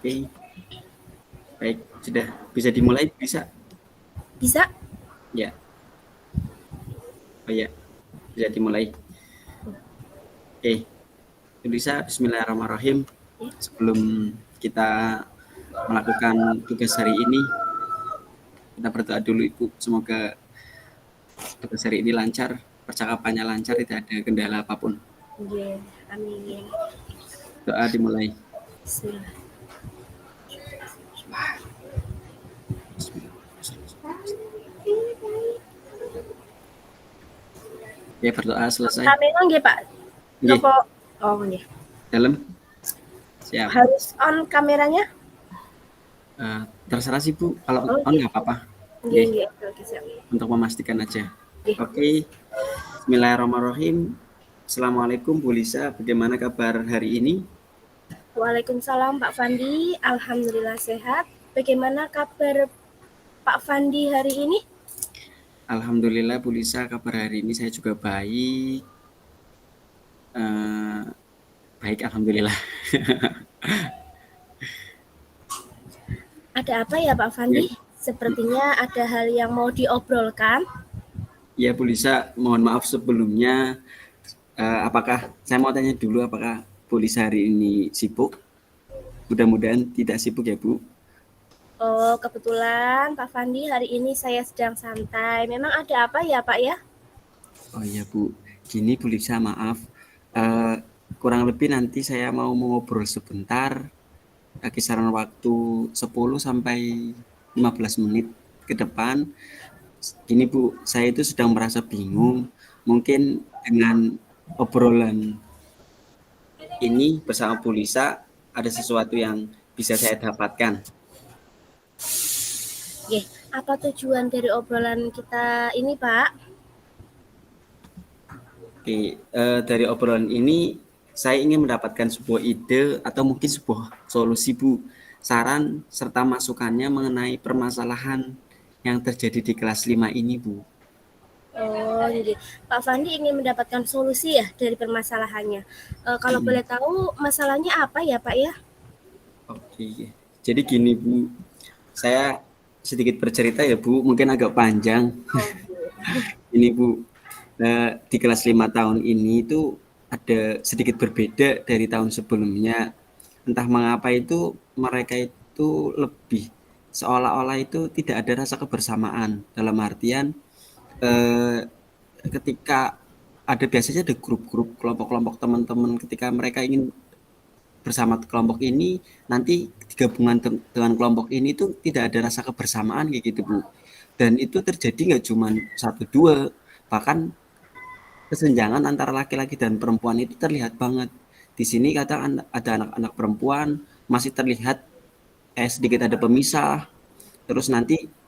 Oke, baik, sudah bisa dimulai, bisa? Bisa? Ya, oh ya, bisa dimulai. Oke, bisa. Bismillahirrahmanirrahim. Ya. Sebelum kita melakukan tugas hari ini, kita berdoa dulu Ibu. Semoga tugas hari ini lancar, percakapannya lancar, tidak ada kendala apapun. Yeah. Amin. Doa dimulai. Bismillah. Ya, berdoa selesai. Kamera nggih, Pak? Nggih, Nopo? Oh, nggih. dalam. Siap. Harus on kameranya? Terserah sih Bu, kalau Oh, on nggih. nggak apa-apa. Nggih, Nggih, nggih. Oke, siap. untuk memastikan aja. Nggih. Oke, Bismillahirrahmanirrahim. Assalamualaikum Bu Lisa, bagaimana kabar hari ini? Waalaikumsalam Pak Fandi. Alhamdulillah sehat. Bagaimana kabar Pak Fandi hari ini? Alhamdulillah Bu Lisa, kabar hari ini saya juga baik. Baik, alhamdulillah. Ada apa ya Pak Fandi? Sepertinya ada hal yang mau diobrolkan. Ya Bu Lisa, mohon maaf sebelumnya. Apakah saya mau tanya dulu, apakah Bu Lisa hari ini sibuk? Mudah-mudahan tidak sibuk ya Bu. Oh, kebetulan Pak Fandi hari ini saya sedang santai. Memang ada apa ya Pak ya? Oh iya Bu, gini Bu Lisa, maaf. Kurang lebih nanti saya mau ngobrol sebentar, kisaran waktu 10 sampai 15 menit ke depan. Gini Bu, saya itu sedang merasa bingung. Mungkin dengan obrolan ini bersama Bu Lisa ada sesuatu yang bisa saya dapatkan. Oke, apa tujuan dari obrolan kita ini Pak? Oke, dari obrolan ini saya ingin mendapatkan sebuah ide atau mungkin sebuah solusi Bu, saran serta masukannya mengenai permasalahan yang terjadi di kelas 5 ini Bu. Oh, jadi Pak Fandi ingin mendapatkan solusi ya dari permasalahannya. Kalau boleh tahu masalahnya apa ya Pak ya? Oke, jadi gini Bu, saya sedikit bercerita ya Bu, mungkin agak panjang. Ini Bu, di kelas 5 tahun ini itu ada sedikit berbeda dari tahun sebelumnya. Entah mengapa itu mereka itu lebih seolah-olah itu tidak ada rasa kebersamaan, dalam artian ketika biasanya ada grup-grup kelompok-kelompok teman-teman, ketika mereka ingin bersama kelompok ini, nanti gabungan dengan kelompok ini itu tidak ada rasa kebersamaan kayak gitu Bu. Dan itu terjadi nggak cuma 1-2, bahkan kesenjangan antara laki-laki dan perempuan itu terlihat banget. Di sini kadang ada anak-anak perempuan masih terlihat sedikit ada pemisah. Terus nanti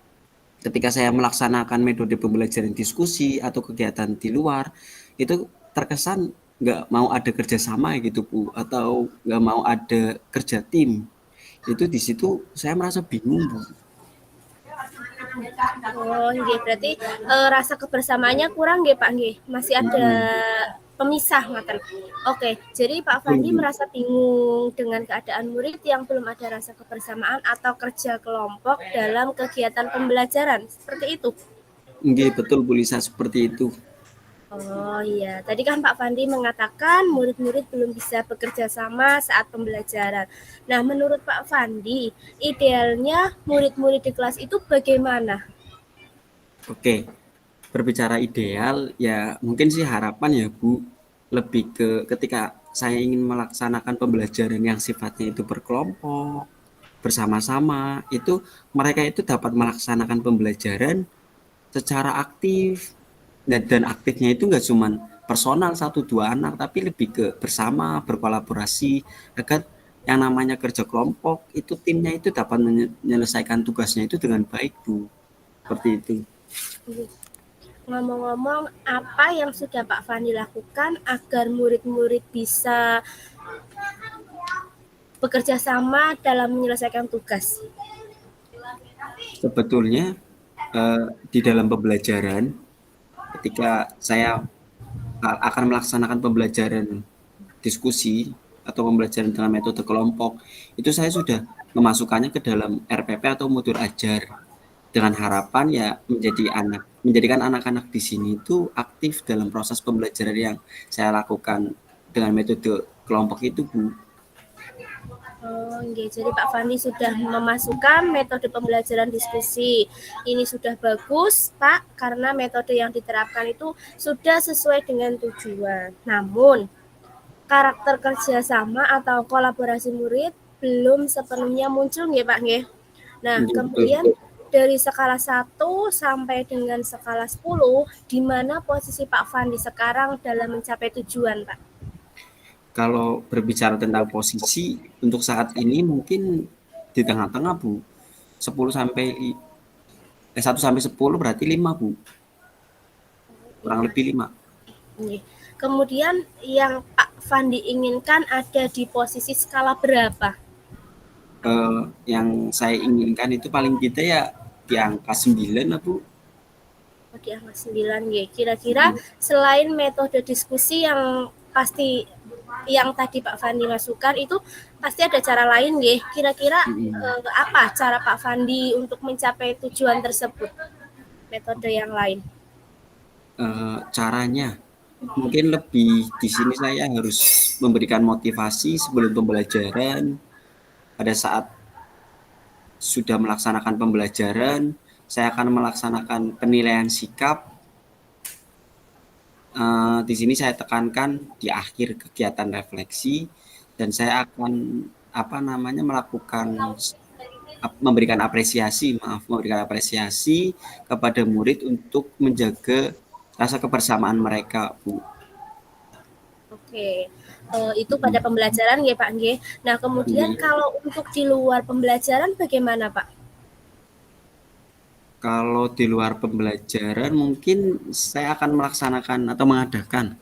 ketika saya melaksanakan metode pembelajaran diskusi atau kegiatan di luar, itu terkesan nggak mau ada kerjasama gitu Bu, atau nggak mau ada kerja tim. Itu di situ saya merasa bingung Bu. Oh, nggih, berarti rasa kebersamaannya kurang nggih Pak nggih. Masih ada pemisah ngaten. Oke, jadi Pak Betul Fandi Bu. merasa bingung dengan keadaan murid yang belum ada rasa kebersamaan atau kerja kelompok dalam kegiatan pembelajaran. Seperti itu. Nggih, betul Bu Lisa, seperti itu. Oh iya, tadi kan Pak Fandi mengatakan murid-murid belum bisa bekerja sama saat pembelajaran. Nah, menurut Pak Fandi, idealnya murid-murid di kelas itu bagaimana? Oke, berbicara ideal ya mungkin sih harapan ya Bu, lebih ke ketika saya ingin melaksanakan pembelajaran yang sifatnya itu berkelompok, bersama-sama, itu mereka itu dapat melaksanakan pembelajaran secara aktif, dan aktifnya itu nggak cuma personal 1-2 anak, tapi lebih ke bersama, berkolaborasi, agar yang namanya kerja kelompok itu timnya itu dapat menyelesaikan tugasnya itu dengan baik Bu, seperti itu. Ngomong-ngomong, apa yang sudah Pak Fandi lakukan agar murid-murid bisa bekerja sama dalam menyelesaikan tugas? Sebetulnya di dalam pembelajaran, ketika saya akan melaksanakan pembelajaran diskusi atau pembelajaran dengan metode kelompok, itu saya sudah memasukkannya ke dalam RPP atau modul ajar dengan harapan ya menjadikan anak-anak di sini itu aktif dalam proses pembelajaran yang saya lakukan dengan metode kelompok itu, Bu. Oh, nggih. Jadi Pak Fandi sudah memasukkan metode pembelajaran diskusi. Ini sudah bagus, Pak, karena metode yang diterapkan itu sudah sesuai dengan tujuan. Namun, karakter kerjasama atau kolaborasi murid belum sepenuhnya muncul nggih, Pak, nggih. Nah, kemudian dari skala 1 sampai dengan skala 10, di mana posisi Pak Fandi sekarang dalam mencapai tujuan, Pak? Kalau berbicara tentang posisi untuk saat ini mungkin di tengah-tengah, Bu. 10 sampai 1 sampai 10 berarti 5, Bu. Kurang lebih 5. Nggih. Kemudian yang Pak Fandi inginkan ada di posisi skala berapa? Yang saya inginkan itu paling tidak ya di angka 9 lah, Bu. Oh, di angka 9 nggih. Kira-kira selain metode diskusi yang pasti yang tadi Pak Fandi masukkan itu pasti ada cara lain nggih. Kira-kira apa cara Pak Fandi untuk mencapai tujuan tersebut? Metode yang lain. Caranya mungkin lebih di sini saya harus memberikan motivasi sebelum pembelajaran. Pada saat sudah melaksanakan pembelajaran, saya akan melaksanakan penilaian sikap. Di sini saya tekankan di akhir kegiatan refleksi dan saya akan memberikan apresiasi kepada murid untuk menjaga rasa kebersamaan mereka, Bu. Oke, itu pada pembelajaran ya Pak nggih. Nah kemudian kalau untuk di luar pembelajaran bagaimana Pak? Kalau di luar pembelajaran mungkin saya akan melaksanakan atau mengadakan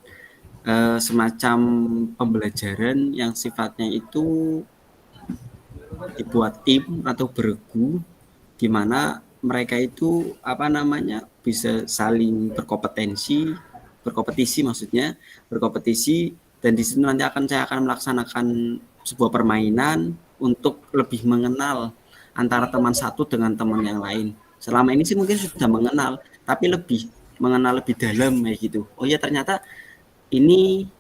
semacam pembelajaran yang sifatnya itu dibuat tim atau beregu, di mana mereka itu bisa saling berkompetisi maksudnya, dan di situ nanti saya akan melaksanakan sebuah permainan untuk lebih mengenal antara teman satu dengan teman yang lain. Selama ini sih mungkin sudah mengenal, tapi lebih mengenal lebih dalam kayak gitu. Oh ya ternyata ini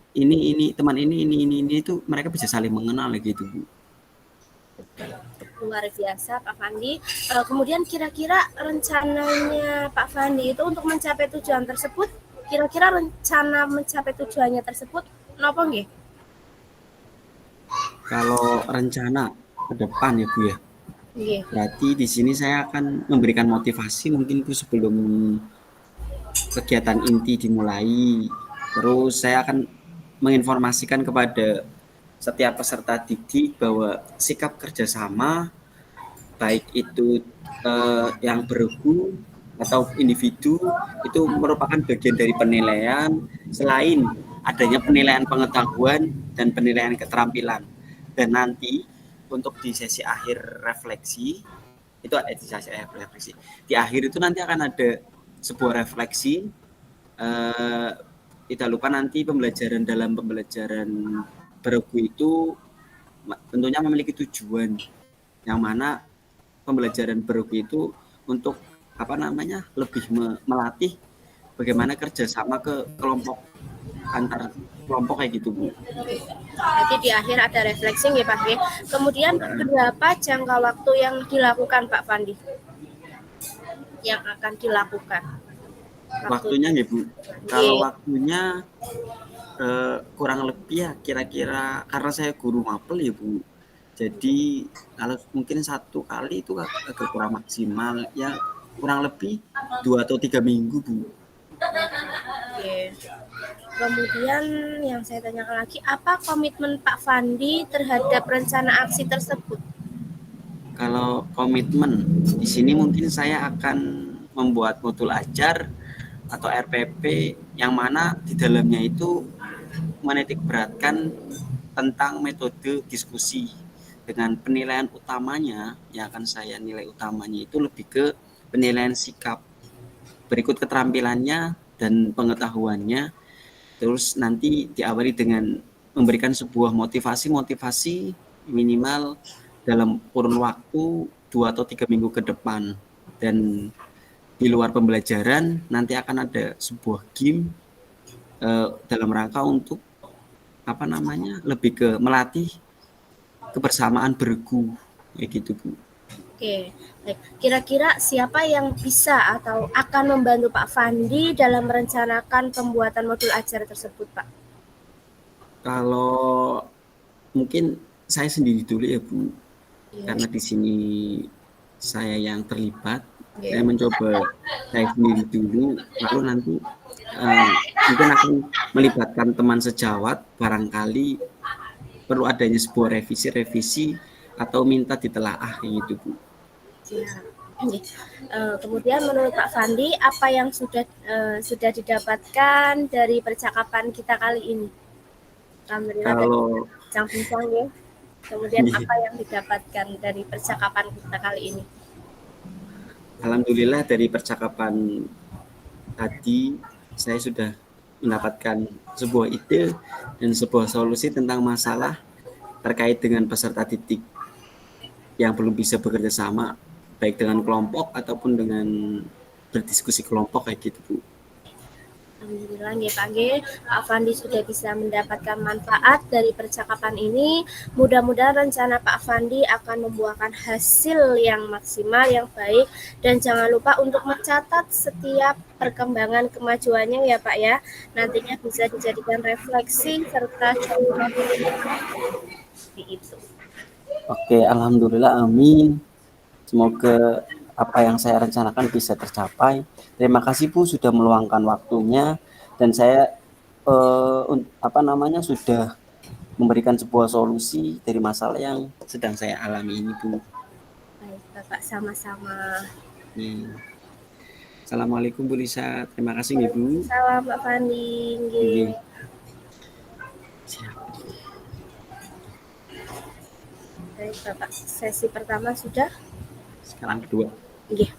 teman ini itu mereka bisa saling mengenal gitu, Bu. Luar biasa Pak Fandi. Kemudian kira-kira rencananya Pak Fandi itu untuk mencapai tujuan tersebut, kira-kira rencana mencapai tujuannya tersebut napa nggih? Kalau rencana ke depan ya Bu ya. Nggih. Berarti di sini saya akan memberikan motivasi mungkin Bu sebelum kegiatan inti dimulai. Terus saya akan menginformasikan kepada setiap peserta didik bahwa sikap kerjasama baik itu yang bergu atau individu itu merupakan bagian dari penilaian selain adanya penilaian pengetahuan dan penilaian keterampilan. Dan nanti untuk di sesi akhir refleksi itu ada di sesi akhir refleksi. Di akhir itu nanti akan ada sebuah refleksi. Tidak lupa nanti pembelajaran bergu itu tentunya memiliki tujuan yang mana pembelajaran bergu itu untuk lebih melatih bagaimana kerjasama ke kelompok antar kelompok kayak gitu Bu. Jadi di akhir ada refleksi ya Pak. Kemudian berapa jangka waktu yang dilakukan Pak Fandi? Yang akan dilakukan? Waktunya ya Bu. Kalau waktunya kurang lebih ya kira-kira karena saya guru mapel ya Bu. Jadi kalau mungkin 1 kali itu agak kurang maksimal ya kurang lebih 2 atau 3 minggu Bu. Oke. Kemudian yang saya tanyakan lagi, apa komitmen Pak Fandi terhadap rencana aksi tersebut? Kalau komitmen di sini mungkin saya akan membuat modul ajar atau RPP yang mana di dalamnya itu menitik beratkan tentang metode diskusi dengan penilaian utamanya yang akan saya nilai utamanya itu lebih ke penilaian sikap, berikut keterampilannya dan pengetahuannya, terus nanti diawali dengan memberikan sebuah motivasi minimal dalam kurun waktu 2 atau 3 minggu ke depan. Dan di luar pembelajaran nanti akan ada sebuah game dalam rangka untuk lebih ke melatih kebersamaan bergu kayak gitu Bu. Oke, baik. Kira-kira siapa yang bisa atau akan membantu Pak Fandi dalam merencanakan pembuatan modul ajar tersebut, Pak? Kalau mungkin saya sendiri dulu ya Bu, karena di sini saya yang terlibat. Saya mencoba saya sendiri dulu, lalu nanti mungkin akan melibatkan teman sejawat, barangkali perlu adanya sebuah revisi atau minta ditelaah kayak gitu Bu. Ya. Kemudian menurut Pak Fandi, apa yang sudah didapatkan dari percakapan kita kali ini? Alhamdulillah Kalau bincang-bincang ya. Kemudian apa yang didapatkan dari percakapan kita kali ini? Alhamdulillah dari percakapan tadi saya sudah mendapatkan sebuah ide dan sebuah solusi tentang masalah terkait dengan peserta didik yang belum bisa bekerja sama, baik dengan kelompok ataupun dengan berdiskusi kelompok kayak gitu Bu. Alhamdulillah nggih Pak nggih, Pak Fandi sudah bisa mendapatkan manfaat dari percakapan ini. Mudah-mudahan rencana Pak Fandi akan membuahkan hasil yang maksimal, yang baik, dan jangan lupa untuk mencatat setiap perkembangan kemajuannya ya Pak ya. Nantinya bisa dijadikan refleksi serta contoh itu. Oke, alhamdulillah, amin. Semoga apa yang saya rencanakan bisa tercapai. Terima kasih Bu sudah meluangkan waktunya dan saya sudah memberikan sebuah solusi dari masalah yang sedang saya alami ini Bu. Baik Bapak, sama-sama. Assalamualaikum Bu Lisa, terima kasih nih Bu. Salam Pak Fandi. Siap. Baik Bapak, sesi pertama sudah. Sekarang kedua. Nggih.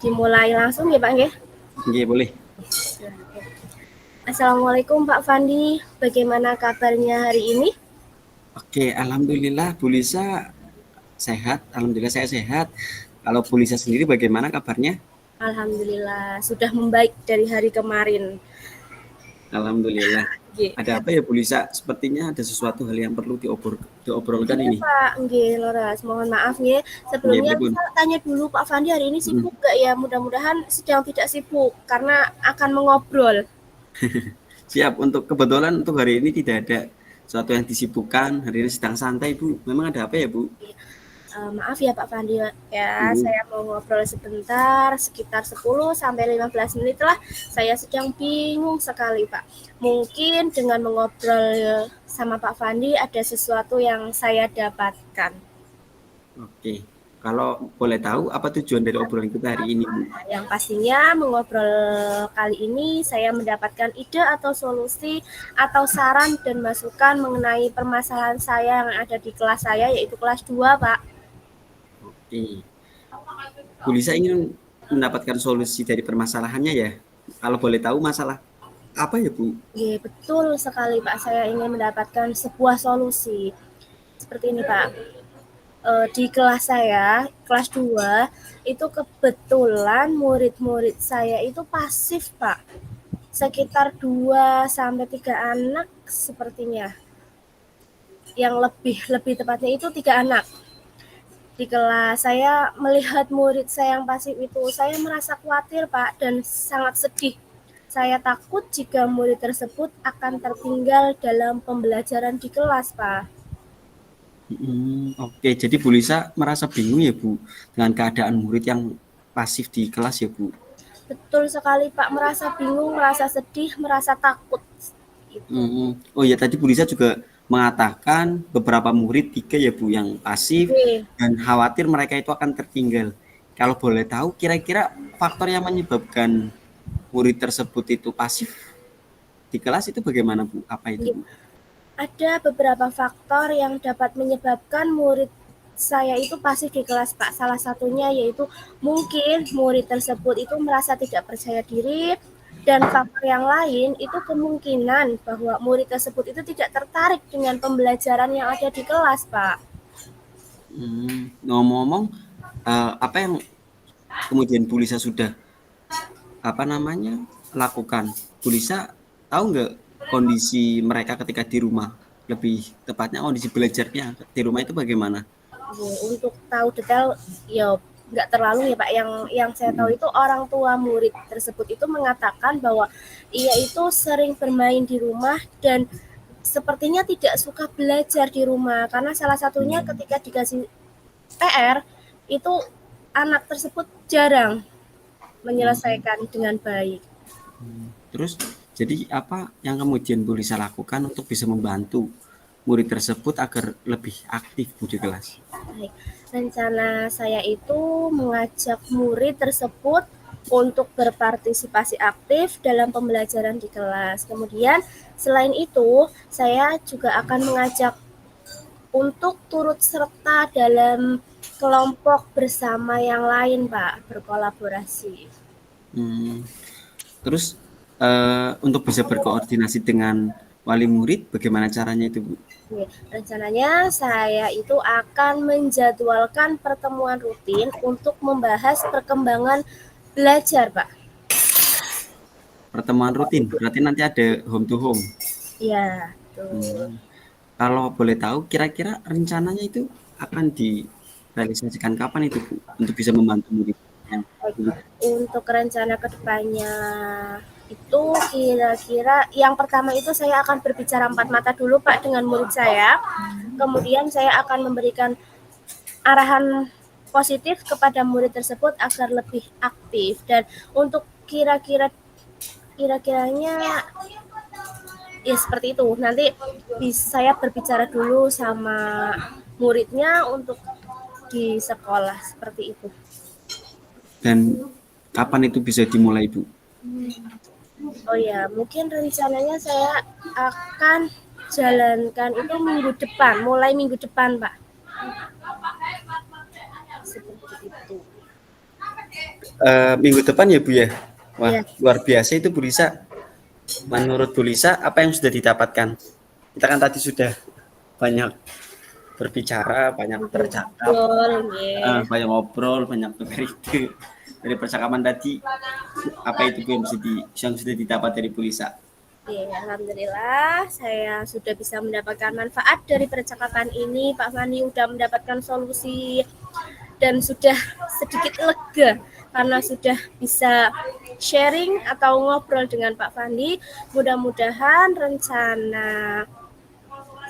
Dimulai langsung ya Pak nggih? Nggih, boleh. Assalamualaikum Pak Fandi, bagaimana kabarnya hari ini? Oke, alhamdulillah Bu Lisa sehat, alhamdulillah saya sehat. Kalau Bu Lisa sendiri bagaimana kabarnya? Alhamdulillah, sudah membaik dari hari kemarin. Alhamdulillah. Ada apa ya Bu Lisa? Sepertinya ada sesuatu hal yang perlu diobrolkan ini. Pak, nggih, Loras, mohon maaf nggih. Sebelumnya bisa tanya dulu Pak Fandi hari ini sibuk nggak ya? Mudah-mudahan sedang tidak sibuk karena akan mengobrol. Siap, kebetulan untuk hari ini tidak ada sesuatu yang disibukkan. Hari ini sedang santai Bu. Memang ada apa ya Bu? Maaf ya Pak Fandi ya, saya mau ngobrol sebentar, sekitar 10-15 menit lah. Saya sedang bingung sekali Pak. Mungkin dengan mengobrol sama Pak Fandi ada sesuatu yang saya dapatkan. Oke, kalau boleh tahu apa tujuan dari obrolan kita hari ini Bu? Yang pastinya mengobrol kali ini saya mendapatkan ide atau solusi atau saran dan masukan mengenai permasalahan saya yang ada di kelas saya, yaitu kelas 2 Pak. Oke. Bu Lisa ingin mendapatkan solusi dari permasalahannya ya? Kalau boleh tahu masalah apa ya Bu? Iya, betul sekali Pak. Saya ingin mendapatkan sebuah solusi. Seperti ini Pak. Di kelas saya, kelas 2, itu kebetulan murid-murid saya itu pasif Pak. Sekitar 2-3 anak sepertinya. Yang lebih tepatnya itu 3 anak. Di kelas saya melihat murid saya yang pasif itu, saya merasa khawatir Pak dan sangat sedih. Saya takut jika murid tersebut akan tertinggal dalam pembelajaran di kelas Pak. Oke, jadi Bu Lisa merasa bingung ya Bu dengan keadaan murid yang pasif di kelas ya Bu? Betul sekali Pak, merasa bingung, merasa sedih, merasa takut. Oh ya, tadi Bu Lisa juga mengatakan beberapa murid 3 ya Bu yang pasif dan khawatir mereka itu akan tertinggal. Kalau boleh tahu kira-kira faktor yang menyebabkan murid tersebut itu pasif di kelas itu bagaimana Bu? Apa itu Bu? Ada beberapa faktor yang dapat menyebabkan murid saya itu pasif di kelas Pak. Salah satunya yaitu mungkin murid tersebut itu merasa tidak percaya diri, dan faktor yang lain itu kemungkinan bahwa murid tersebut itu tidak tertarik dengan pembelajaran yang ada di kelas Pak. Ngomong-ngomong, apa yang kemudian Bu Lisa sudah apa namanya lakukan? Bu Lisa tahu nggak kondisi mereka ketika di rumah? Lebih tepatnya kondisi belajarnya di rumah itu bagaimana? Untuk tahu detail ya nggak terlalu ya Pak. Yang saya tahu itu orang tua murid tersebut itu mengatakan bahwa ia itu sering bermain di rumah dan sepertinya tidak suka belajar di rumah karena salah satunya ketika dikasih PR itu anak tersebut jarang menyelesaikan dengan baik. Terus jadi apa yang kemudian Bu Lisa lakukan untuk bisa membantu murid tersebut agar lebih aktif Bu di kelas? Baik. Rencana saya itu mengajak murid tersebut untuk berpartisipasi aktif dalam pembelajaran di kelas. Kemudian selain itu, saya juga akan mengajak untuk turut serta dalam kelompok bersama yang lain, Pak, berkolaborasi. Terus untuk bisa berkoordinasi dengan wali murid, bagaimana caranya itu Bu? Rencananya saya itu akan menjadwalkan pertemuan rutin untuk membahas perkembangan belajar, Pak. Pertemuan rutin, berarti nanti ada home to home. Iya, betul. Kalau boleh tahu, kira-kira rencananya itu akan direalisasikan kapan itu Bu, untuk bisa membantu murid yang Untuk rencana kedepannya itu kira-kira yang pertama itu saya akan berbicara empat mata dulu Pak dengan murid saya. Kemudian saya akan memberikan arahan positif kepada murid tersebut agar lebih aktif dan untuk kira-kiranya ya seperti itu. Nanti saya berbicara dulu sama muridnya untuk di sekolah seperti itu. Dan kapan itu bisa dimulai Bu? Oh ya, mungkin rencananya saya akan jalankan itu minggu depan, mulai minggu depan, Pak. Seperti itu. Minggu depan ya Bu ya? Wah, Ya. luar biasa itu Bu Lisa. Menurut Bu Lisa, apa yang sudah didapatkan? Kita kan tadi sudah banyak berbicara, banyak bercakap, banyak ngobrol, banyak bercerita. Dari percakapan tadi, apa itu Bu yang sudah didapat dari Bu Lisa? Ya, alhamdulillah saya sudah bisa mendapatkan manfaat dari percakapan ini. Pak Fandi sudah mendapatkan solusi dan sudah sedikit lega karena sudah bisa sharing atau ngobrol dengan Pak Fandi. Mudah-mudahan rencana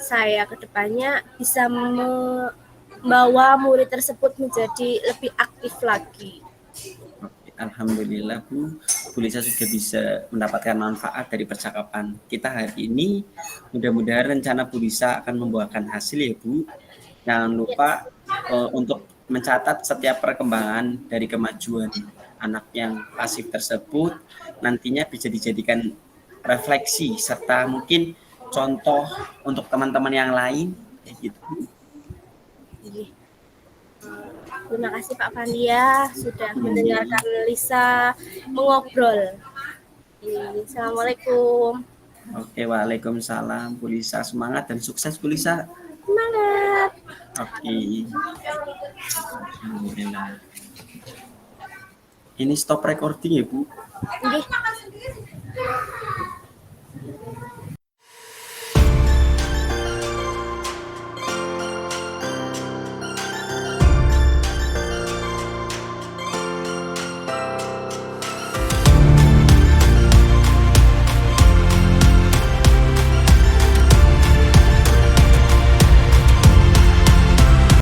saya ke depannya bisa membawa murid tersebut menjadi lebih aktif lagi. Alhamdulillah Bu Lisa sudah bisa mendapatkan manfaat dari percakapan kita hari ini. Mudah-mudahan rencana Bu Lisa akan membuahkan hasil ya Bu. Jangan lupa untuk mencatat setiap perkembangan dari kemajuan anak yang pasif tersebut, nantinya bisa dijadikan refleksi serta mungkin contoh untuk teman-teman yang lain gitu. Terima kasih Pak Fandia sudah mendengarkan Lisa mengobrol. Assalamualaikum. Oke, waalaikumsalam Bu Lisa, semangat dan sukses Bu Lisa. Semangat. Oke. Alhamdulillah. Ini stop recording ya Bu? Oke.